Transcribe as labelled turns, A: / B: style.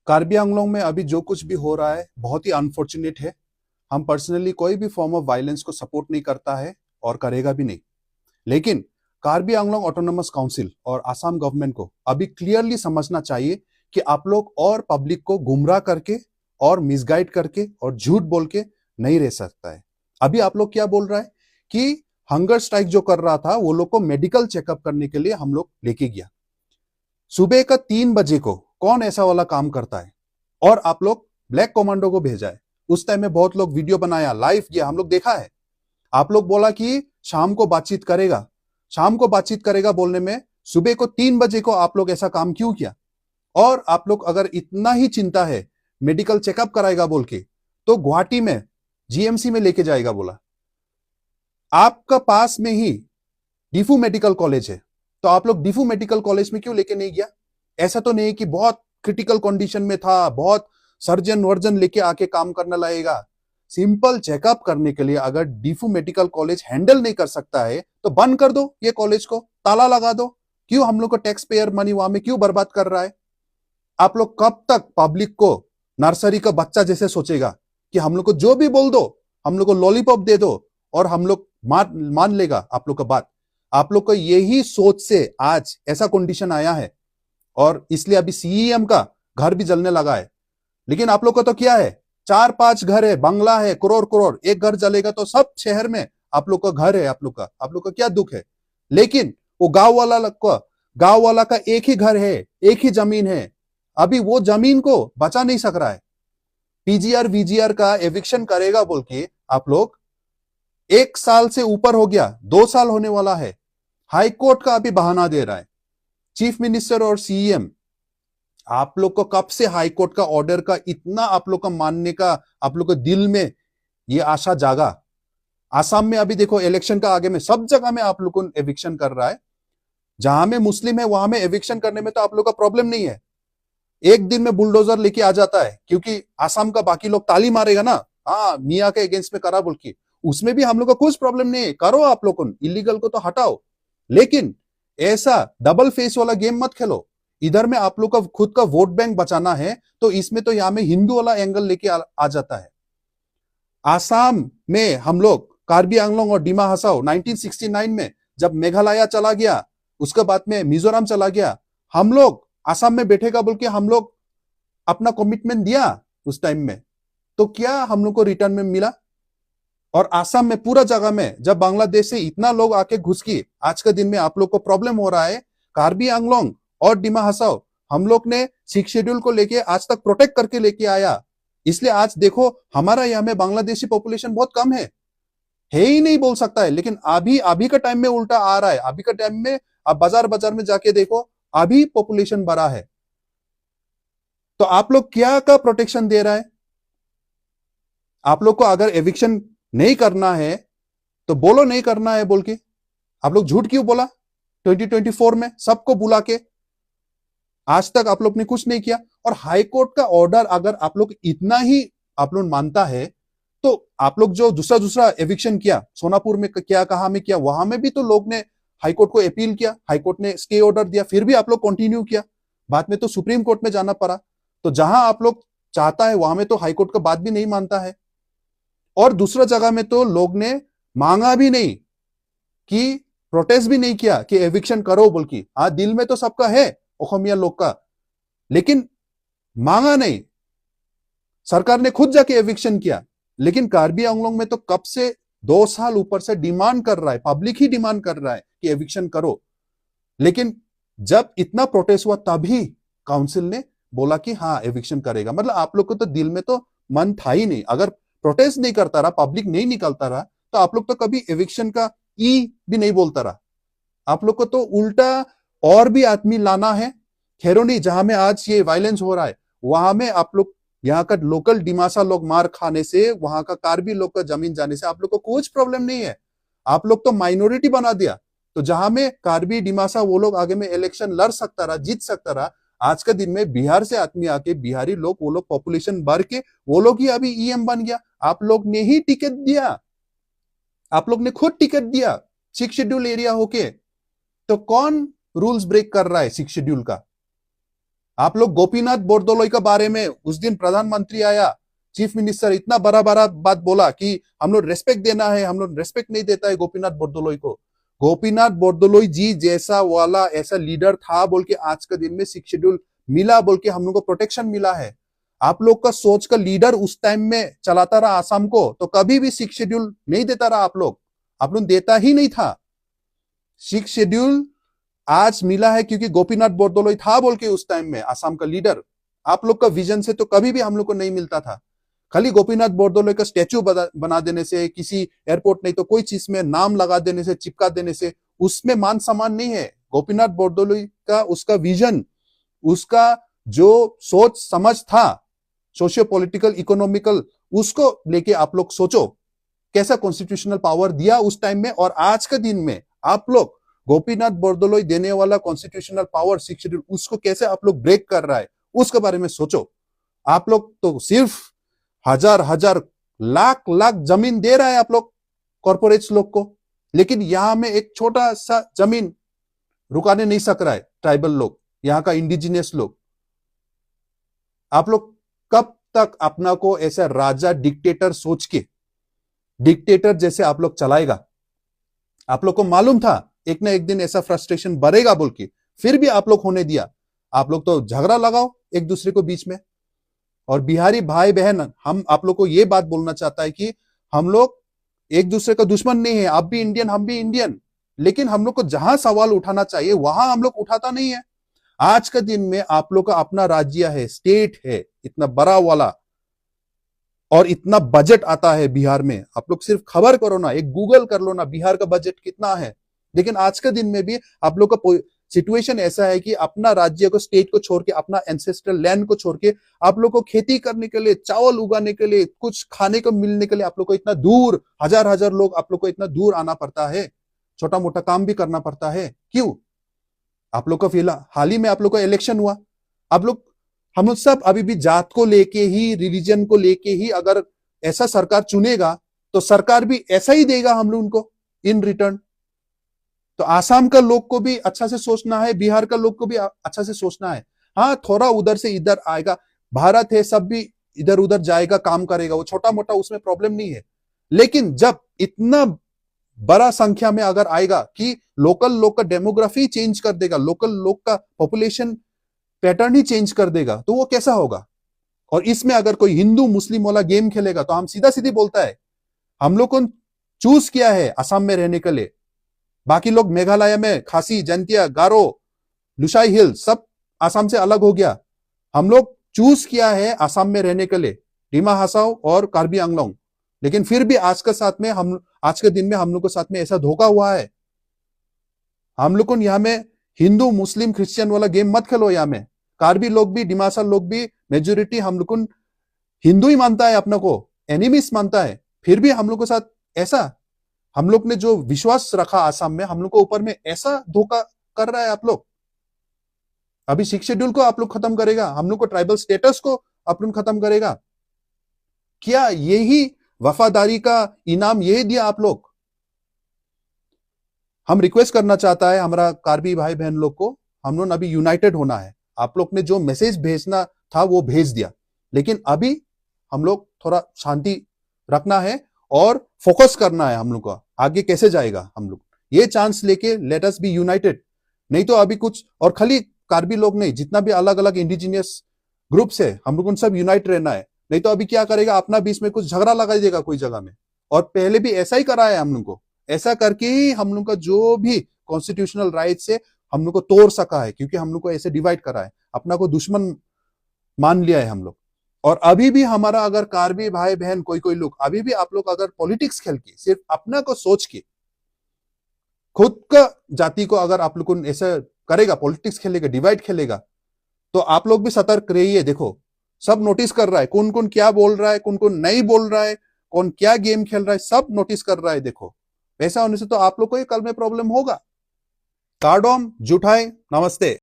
A: कार्बी आंगलोंग में अभी जो कुछ भी हो रहा है बहुत ही अनफॉर्चुनेट है। हम पर्सनली कोई भी फॉर्म ऑफ वायलेंस को सपोर्ट नहीं करता है और करेगा भी नहीं। लेकिन कार्बी आंगलोंग ऑटोनोमस काउंसिल और आसाम गवर्नमेंट को अभी क्लियरली समझना चाहिए कि आप लोग और पब्लिक को गुमराह करके और मिसगाइड करके और झूठ बोल के नहीं रह सकता है। अभी आप लोग क्या बोल रहा है कि हंगर स्ट्राइक जो कर रहा था वो लोग को मेडिकल चेकअप करने के लिए हम लोग लेके गया। सुबह का 3 बजे को कौन ऐसा वाला काम करता है? और आप लोग ब्लैक कमांडो को भेजा है। उस टाइम में बहुत लोग वीडियो बनाया, लाइव किया, हम लोग देखा है। आप लोग बोला कि शाम को बातचीत करेगा, शाम को बातचीत करेगा बोलने में सुबह को 3 बजे को आप लोग ऐसा काम क्यों किया? और आप लोग अगर इतना ही चिंता है मेडिकल चेकअप कराएगा बोल के, तो गुवाहाटी में जीएमसी में लेके जाएगा बोला। आपका पास में ही डिफू मेडिकल कॉलेज है, तो आप लोग डिफू मेडिकल कॉलेज में क्यों लेके नहीं गया? ऐसा तो नहीं कि बहुत क्रिटिकल कंडीशन में था, बहुत सर्जन वर्जन लेके आके काम करने लगेगा। सिंपल चेकअप करने के लिए अगर डिफू मेडिकल कॉलेज हैंडल नहीं कर सकता है तो बंद कर दो, ये कॉलेज को ताला लगा दो। क्यों हम लोग को टैक्स पेयर मनी वहां में क्यों बर्बाद कर रहा है? आप लोग कब तक पब्लिक को नर्सरी का बच्चा जैसे सोचेगा कि हम लोग को जो भी बोल दो, हम लोग को लॉलीपॉप दे दो और हम लोग मान लेगा आप लोग का बात? आप लोग को यही सोच से आज ऐसा कंडीशन आया है और इसलिए अभी सीएम का घर भी जलने लगा है। लेकिन आप लोग को तो क्या है, 4-5 घर है, बंगला है, करोड़ करोड़, एक घर जलेगा तो सब शहर में आप लोग का घर है। आप लोग का क्या दुख है? लेकिन वो गांव वाला का एक ही घर है, एक ही जमीन है, अभी वो जमीन को बचा नहीं सक रहा है। पीजीआर वीजीआर का एविक्शन करेगा बोल के आप लोग 1 साल से ऊपर हो गया, 2 साल होने वाला है। हाई कोर्ट का अभी बहाना दे रहा है चीफ मिनिस्टर और सीएम। आप लोग को कब से हाई कोर्ट का ऑर्डर का इतना आप लोग का मानने का आप लोग के दिल में ये आशा जागा? आसाम में अभी देखो इलेक्शन का आगे में सब जगह में आप लोग को एविक्शन कर रहा है। जहां में मुस्लिम है वहां में एविक्शन करने में तो आप लोग का प्रॉब्लम नहीं है, एक दिन में बुलडोजर लेके आ जाता है, क्योंकि आसाम का बाकी लोग ताली मारेगा ना, हाँ मियाँ के अगेंस्ट में करा बोल के, उसमें भी हम लोग का कुछ प्रॉब्लम नहीं है, करो आप लोग को, इलीगल को तो हटाओ। लेकिन ऐसा डबल फेस वाला गेम मत खेलो। इधर में आप लोग का खुद का वोट बैंक बचाना है तो इसमें तो यहां में हिंदू वाला एंगल लेके आ जाता है। आसाम में हम लोग कार्बी आंगलोंग और डिमा हसाओ 1969 में जब मेघालय चला गया, उसके बाद में मिजोरम चला गया, हम लोग आसाम में बैठेगा बोल के हम लोग अपना कमिटमेंट दिया उस टाइम में, तो क्या हम लोग को रिटर्न में मिला? और आसाम में पूरा जगह में जब बांग्लादेश से इतना लोग आके घुस गए, आज के दिन में आप लोग को प्रॉब्लम हो रहा है। कार्बी आंगलोंग और डिमा हसाओ हम लोग ने 6 शेड्यूल को लेके आज तक प्रोटेक्ट करके लेके आया, इसलिए आज देखो हमारा यहाँ में बांग्लादेशी पॉपुलेशन बहुत कम है ही नहीं बोल सकता है। लेकिन अभी का टाइम में उल्टा आ रहा है। अभी का टाइम में आप बाजार बाजार में जाके देखो, अभी पॉपुलेशन बढ़ा है। तो आप लोग क्या का प्रोटेक्शन दे रहा है? आप लोग को अगर एविक्शन नहीं करना है तो बोलो नहीं करना है बोल के। आप लोग झूठ क्यों बोला 2024 में सबको बुला के? आज तक आप लोग ने कुछ नहीं किया। और हाई कोर्ट का ऑर्डर अगर आप लोग इतना ही आप लोग मानता है तो आप लोग जो दूसरा एविक्शन किया, सोनापुर में क्या, कहा में किया, वहां में भी तो लोग ने हाई कोर्ट को अपील किया, हाई कोर्ट ने स्टे ऑर्डर दिया, फिर भी आप लोग कंटिन्यू किया। बाद में तो सुप्रीम कोर्ट में जाना पड़ा। तो जहां आप लोग चाहता है वहां में तो हाई कोर्ट का बात भी नहीं मानता है, और दूसरा जगह में तो लोग ने मांगा भी नहीं कि, प्रोटेस्ट भी नहीं किया कि एविक्शन करो बोल की। हाँ दिल में तो सबका है ओखमिया लोग का, लेकिन मांगा नहीं। सरकार ने खुद जाके एविक्शन किया। लेकिन कार्बी आंगलोंग में तो कब से 2 साल ऊपर से डिमांड कर रहा है, पब्लिक ही डिमांड कर रहा है कि एविक्शन करो। लेकिन जब इतना प्रोटेस्ट हुआ तभी काउंसिल ने बोला कि हाँ एविक्शन करेगा। मतलब आप लोग को तो दिल में तो मन था ही नहीं। अगर प्रोटेस्ट नहीं करता रहा, पब्लिक नहीं निकलता रहा, तो आप लोग तो कभी एविक्शन का ई भी नहीं बोलता रहा। आप लोग को तो उल्टा और भी आदमी लाना है। खैरोनी जहां में आज ये वायलेंस हो रहा है वहां में आप लोग, यहाँ का लोकल डिमासा लोग मार खाने से, वहां का कार्बी लोग का जमीन जाने से आप लोग को कुछ प्रॉब्लम नहीं है। आप लोग तो माइनॉरिटी बना दिया। तो जहां में कार्बी डिमासा वो लोग आगे में इलेक्शन लड़ सकता रहा, जीत सकता रहा, आज के दिन में बिहार से आदमी आके, बिहारी लोग, वो लोग पॉपुलेशन बढ़ के वो लोग ही अभी ईएम बन गया। आप लोग ने ही टिकट दिया, आप लोग ने खुद टिकट दिया 6 शेड्यूल एरिया होके। तो कौन रूल्स ब्रेक कर रहा है 6 शेड्यूल का? आप लोग गोपीनाथ बोरदोलोई के बारे में उस दिन प्रधानमंत्री आया, चीफ मिनिस्टर इतना बड़ा बड़ा बात बोला कि हम लोग रेस्पेक्ट देना है, हम लोग रेस्पेक्ट नहीं देता है गोपीनाथ बोरदोलोई को। गोपीनाथ बोरदोलोई जी जैसा वाला ऐसा लीडर था बोल के आज के दिन में 6 शेड्यूल मिला बोल के हम लोग को प्रोटेक्शन मिला है। आप लोग का सोच का लीडर उस टाइम में चलाता रहा आसाम को, तो कभी भी 6 शेड्यूल नहीं देता रहा आप लोग देता ही नहीं था। 6 शेड्यूल आज मिला है क्योंकि गोपीनाथ बोरदोलोई था बोल के उस टाइम में आसाम का लीडर। आप लोग का विजन से तो कभी भी हम लोग को नहीं मिलता था। खाली गोपीनाथ बोरदोलोई का स्टैचू बना देने से, किसी एयरपोर्ट नहीं तो कोई चीज में नाम लगा देने से, चिपका देने से उसमें मान सम्मान नहीं है। गोपीनाथ बोरदोलोई का उसका विजन, उसका जो सोच समझ था सोशियो पॉलिटिकल इकोनॉमिकल, उसको लेके आप लोग सोचो कैसा कॉन्स्टिट्यूशनल पावर दिया उस टाइम में, और आज के दिन में आप लोग गोपीनाथ बोरदोलोई देने वाला कॉन्स्टिट्यूशनल पावर 6 शेड्यूल उसको कैसे आप लोग ब्रेक कर रहा है उसके बारे में सोचो। आप लोग तो सिर्फ हजार हजार लाख लाख जमीन दे रहा है आप लोग कॉर्पोरेट्स लोग को, लेकिन यहां में एक छोटा सा जमीन रुकाने नहीं सक रहा है ट्राइबल लोग, यहां का इंडिजिनियस लोग। आप लोग कब तक अपना को ऐसा राजा डिक्टेटर सोच के डिक्टेटर जैसे आप लोग चलाएगा? आप लोग को मालूम था एक ना एक दिन ऐसा फ्रस्ट्रेशन बढ़ेगा बोल के, फिर भी आप लोग होने दिया। आप लोग तो झगड़ा लगाओ एक दूसरे को बीच में। और बिहारी भाई बहन, हम आप लोग को यह बात बोलना चाहता है कि हम लोग एक दूसरे का दुश्मन नहीं है, आप भी इंडियन हम भी इंडियन, लेकिन हम लोग को जहां सवाल उठाना चाहिए वहां हम लोग उठाता नहीं है। आज के दिन में आप लोग का अपना राज्य है, स्टेट है इतना बड़ा वाला, और इतना बजट आता है बिहार में। आप लोग सिर्फ खबर करो ना, एक गूगल कर लो ना बिहार का बजट कितना है। लेकिन आज के दिन में भी आप लोग का सिचुएशन ऐसा है कि अपना राज्य को, स्टेट को छोड़ के, अपना एंसेस्ट्रल लैंड को छोड़ के आप लोग को खेती करने के लिए, चावल उगाने के लिए, कुछ खाने को मिलने के लिए आप लोग को इतना दूर, हजार हजार लोग आप लोग को इतना दूर आना पड़ता है, छोटा मोटा काम भी करना पड़ता है। क्यों? आप लोग का फिलहाल हाल ही में आप लोग का इलेक्शन हुआ, आप लोग हम लोग सब अभी भी जात को लेके ही, रिलीजन को लेके ही अगर ऐसा सरकार चुनेगा तो सरकार भी ऐसा ही देगा हम लोग उनको इन रिटर्न। तो आसाम का लोग को भी अच्छा से सोचना है, बिहार का लोग को भी अच्छा से सोचना है। हाँ, थोड़ा उधर से इधर आएगा, भारत है, सब भी इधर उधर जाएगा, काम करेगा, वो छोटा मोटा उसमें प्रॉब्लम नहीं है। लेकिन जब इतना बड़ा संख्या में अगर आएगा कि लोकल लोग का डेमोग्राफी चेंज कर देगा, लोकल लोग का पॉपुलेशन पैटर्न ही चेंज कर देगा, तो वो कैसा होगा? और इसमें अगर कोई हिंदू मुस्लिम वाला गेम खेलेगा तो हम सीधा सीधी बोलता है, हम लोग को चूज किया है असम में रहने के लिए, बाकी लोग मेघालय में खासी, जंतिया, गारो, लुसाई हिल सब असम से अलग हो गया। हम लोग चूज किया है असम में रहने के लिए, डिमा हासाओ और कार्बी आंगलोंग, लेकिन फिर भी आज के दिन में हम लोग के साथ में ऐसा धोखा हुआ है। हम लोग को यहाँ में हिंदू मुस्लिम क्रिश्चियन वाला गेम मत खेलो। यहाँ में कार्बी लोग भी, डिमासा लोग भी, मेजोरिटी हम लोग को हिंदू ही मानता है, अपना को एनिमीज मानता है, फिर भी हम लोग के साथ ऐसा, हम लोग ने जो विश्वास रखा आसाम में, हम लोग को ऊपर में ऐसा धोखा कर रहा है आप लोग। अभी 6 शेड्यूल को आप लोग खत्म करेगा, हम लोग को ट्राइबल स्टेटस को आप लोग खत्म करेगा क्या? यही वफादारी का इनाम यही दिया आप लोग? हम रिक्वेस्ट करना चाहता है हमारा कार्बी भाई बहन लोग को, हम लोग अभी यूनाइटेड होना है। आप लोग ने जो मैसेज भेजना था वो भेज दिया, लेकिन अभी हम लोग थोड़ा शांति रखना है और फोकस करना है हम लोग का आगे कैसे जाएगा। हम लोग ये चांस लेके लेट अस बी यूनाइटेड, नहीं तो अभी कुछ, और खाली कार्बी लोग नहीं, जितना भी अलग अलग इंडिजिनियस ग्रुप्स है हम लोग उन सब यूनाइट रहना है। नहीं तो अभी क्या करेगा, अपना बीच में कुछ झगड़ा लगा देगा कोई जगह में, और पहले भी ऐसा ही करा है हम लोग को। ऐसा करके ही हम लोग का जो भी कॉन्स्टिट्यूशनल राइट से हम लोग को तोड़ सका है, क्योंकि हम लोग को ऐसे डिवाइड करा है, अपना को दुश्मन मान लिया है हम लोग। और अभी भी हमारा अगर कार्बी भाई बहन कोई लोग अभी भी आप लोग अगर पॉलिटिक्स खेल के, सिर्फ अपना को सोच के, खुद का जाति को अगर आप लोग को ऐसा करेगा, पॉलिटिक्स खेलेगा, डिवाइड खेलेगा, तो आप लोग भी सतर्क रहिए। देखो सब नोटिस कर रहा है, कौन कौन क्या बोल रहा है, कौन कौन नहीं बोल रहा है, कौन क्या गेम खेल रहा है, सब नोटिस कर रहा है। देखो ऐसा होने से तो आप लोग को ही कल में प्रॉब्लम होगा। कार्डोम जुठाई, नमस्ते।